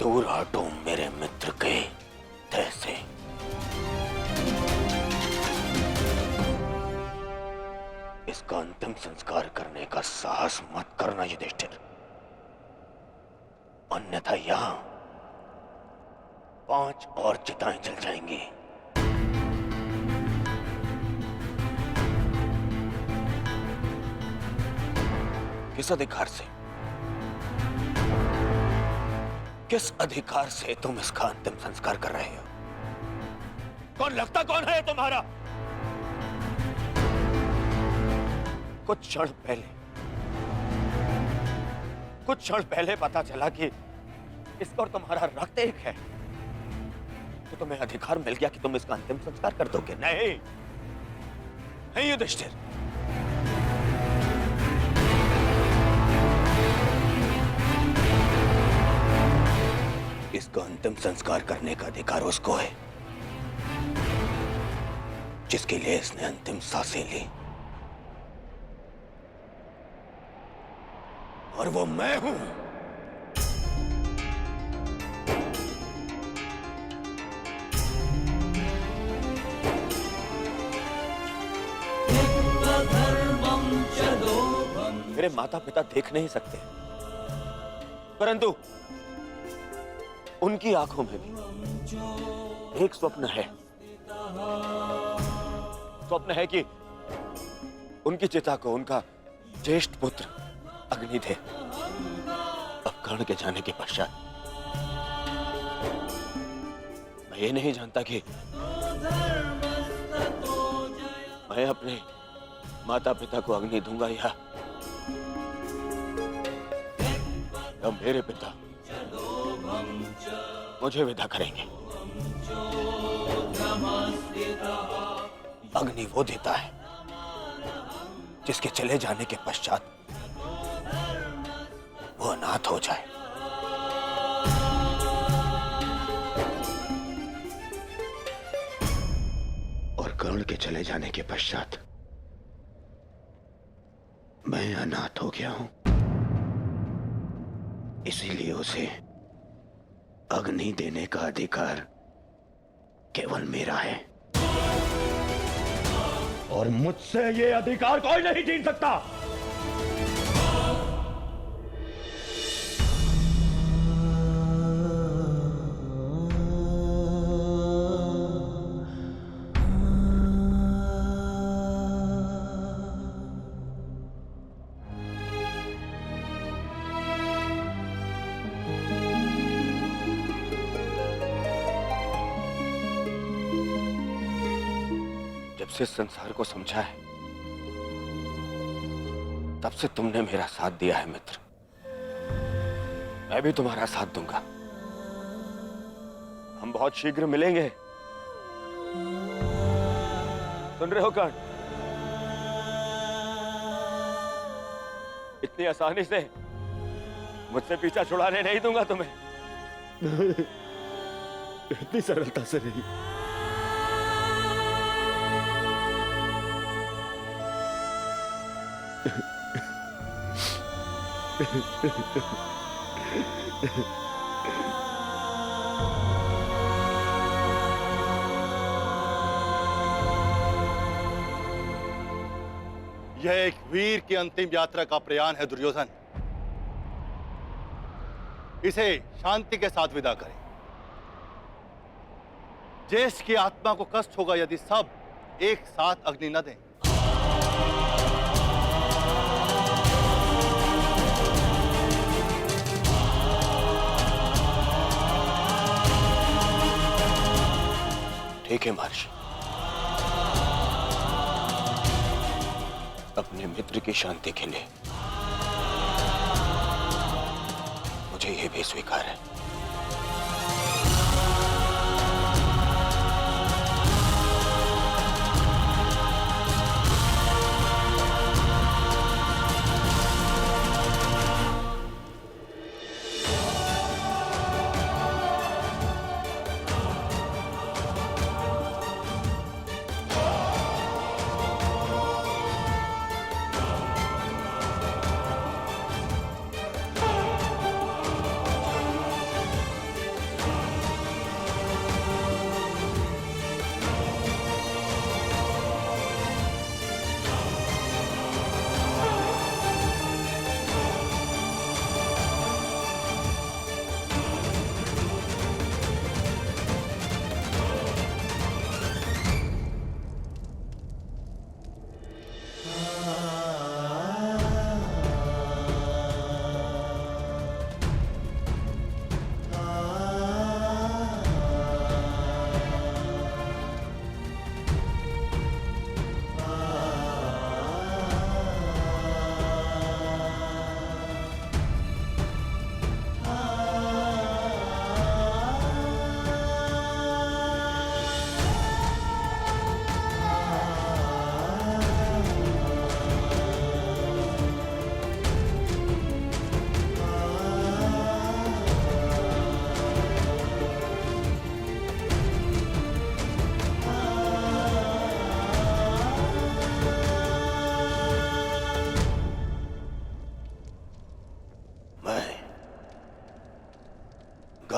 दूर हटो मेरे मित्र के देह से। इसका अंतिम संस्कार करने का साहस मत करना युधिष्ठिर, अन्यथा यहां 5 और चिताएं जल जाएंगी। किस अधिकार से, किस अधिकार से तुम इसका अंतिम संस्कार कर रहे हो? कौन लगता कौन है तुम्हारा? कुछ क्षण पहले पता चला कि इसका और तुम्हारा रक्त एक है, तो तुम्हें अधिकार मिल गया कि तुम इसका अंतिम संस्कार कर दोगे। नहीं नहीं युधिष्ठिर, इसका अंतिम संस्कार करने का अधिकार उसको है जिसके लिए इसने अंतिम सांसें ली, और वो मैं हूं। मेरे माता पिता देख नहीं सकते, परंतु उनकी आंखों में भी एक स्वप्न है। स्वप्न है कि उनकी चिता को उनका ज्येष्ठ पुत्र अग्निदेव अब कर्ण के जाने के पश्चात, मैं ये नहीं जानता कि मैं अपने माता पिता को अग्नि दूंगा या मेरे पिता मुझे विदा करेंगे। अग्नि वो देता है जिसके चले जाने के पश्चात वो अनाथ हो जाए। और कर्ण के चले जाने के पश्चात मैं अनाथ हो गया हूं, इसीलिए उसे अग्नि देने का अधिकार केवल मेरा है, और मुझसे ये अधिकार कोई नहीं छीन सकता। जब से संसार को समझा है तब से तुमने मेरा साथ दिया है मित्र, मैं भी तुम्हारा साथ दूंगा। हम बहुत शीघ्र मिलेंगे, सुन रहे हो कर्ण? इतनी आसानी से मुझसे पीछा छुड़ाने नहीं दूंगा तुम्हें। इतनी सरलता से नहीं। यह एक वीर की अंतिम यात्रा का प्रयाण है दुर्योधन, इसे शांति के साथ विदा करें। ज्येष्ठ की आत्मा को कष्ट होगा यदि सब एक साथ अग्नि न दें। ठीक है महर्षि, अपने मित्र की शांति के लिए मुझे यह भी स्वीकार है।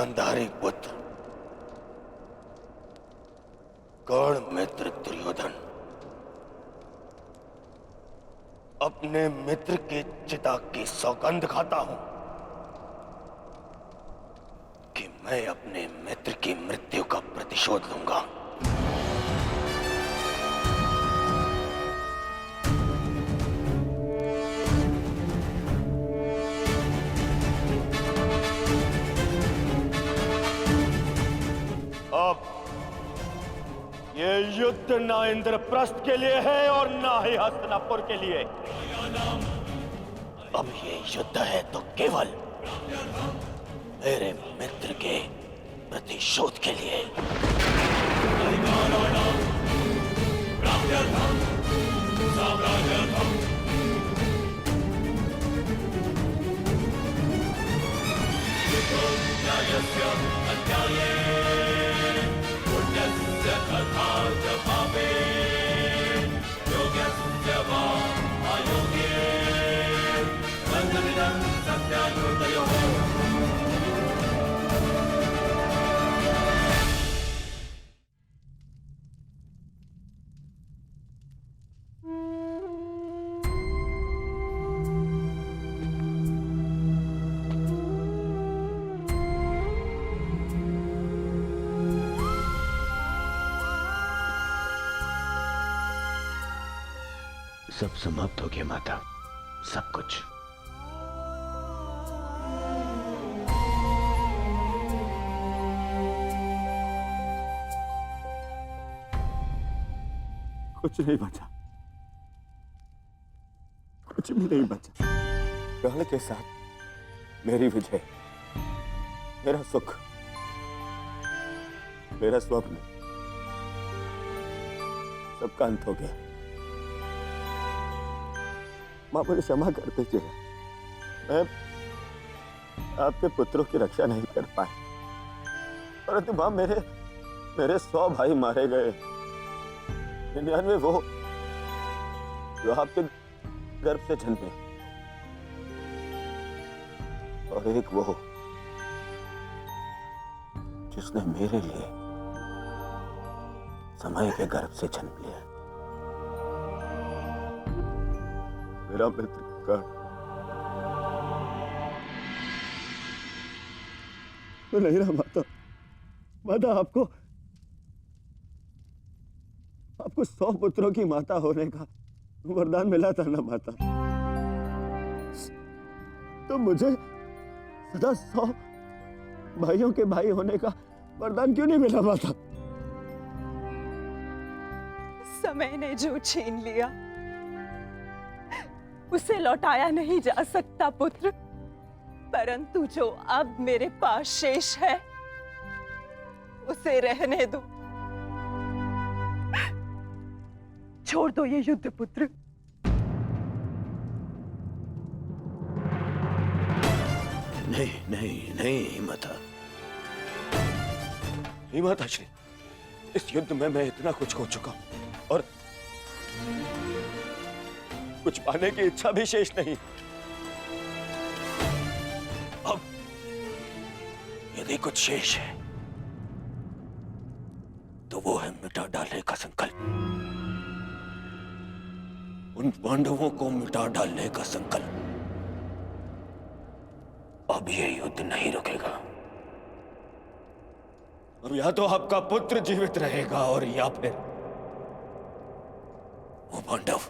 गांधारी पुत्र कर्ण मित्र दुर्योधन अपने मित्र के चिता की सौगंध खाता हूं कि मैं अपने मित्र की मृत्यु का प्रतिशोध लूंगा। अब ये युद्ध ना इंद्रप्रस्थ के लिए है और ना ही हस्तिनापुर के लिए। अब ये युद्ध है तो केवल मेरे मित्र के प्रतिशोध के लिए। सब समाप्त हो गया माता, सब कुछ। कुछ नहीं बचा, कुछ भी नहीं बचा। कर्ण के साथ मेरी विजय, मेरा सुख, मेरा स्वप्न, सबका अंत हो गया। मां मुझे क्षमा कर दीजिए, मैं आपके पुत्रों की रक्षा नहीं कर पाया, परंतु मां मेरे 100 भाई मारे गए, 99 वो जो आपके गर्भ से जन्मे, और एक वो जिसने मेरे लिए समय के गर्भ से जन्म लिया। मेरा मित्र कर्ण, मैं नहीं रहा माता। माता आपको 100 पुत्रों की माता होने का वरदान मिला था ना माता, तो मुझे सदा 100 भाइयों के भाई होने का वरदान क्यों नहीं मिला माता? समय ने जो छीन लिया उसे लौटाया नहीं जा सकता पुत्र, परंतु जो अब मेरे पास शेष है उसे रहने दो। छोड़ दो ये युद्ध पुत्र। नहीं नहीं नहीं माता, नहीं माता श्री, इस युद्ध में मैं इतना कुछ खो चुका हूं और कुछ पाने की इच्छा भी शेष नहीं। अब यदि कुछ शेष है तो वो है मिटा डालने का संकल्प, उन पांडवों को मिटा डालने का संकल्प। अब ये युद्ध नहीं रुकेगा। अब या तो आपका पुत्र जीवित रहेगा और या फिर वो पांडव।